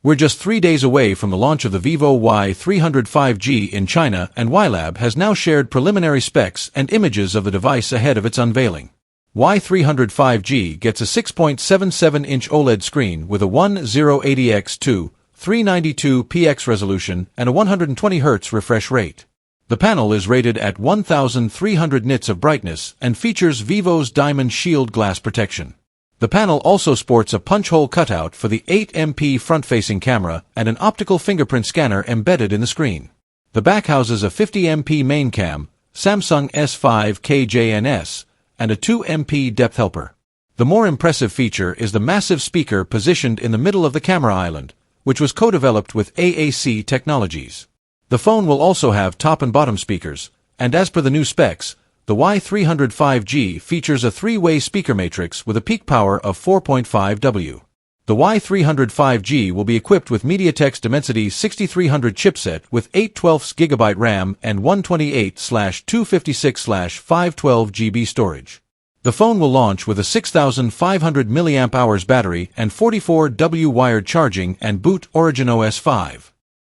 We're just 3 days away from the launch of the Vivo Y300 5G in China, and YLab has now shared preliminary specs and images of the device ahead of its unveiling. Y300 5G gets a 6.77-inch OLED screen with a 1080x2 392px resolution and a 120Hz refresh rate. The panel is rated at 1300 nits of brightness and features Vivo's Diamond Shield glass protection. The panel also sports a punch-hole cutout for the 8MP front-facing camera and an optical fingerprint scanner embedded in the screen. The back houses a 50MP main cam, Samsung S5 KJNS, and a 2MP depth helper. The more impressive feature is the massive speaker positioned in the middle of the camera island, which was co-developed with AAC Technologies. The phone will also have top and bottom speakers, and as per the new specs, the Y300 5G features a 3-way speaker matrix with a peak power of 4.5 W. The Y300 5G will be equipped with MediaTek's Dimensity 6300 chipset with 8/12GB RAM and 128/256/512 GB storage. The phone will launch with a 6500 mAh battery and 44W wired charging and boot Origin OS 5.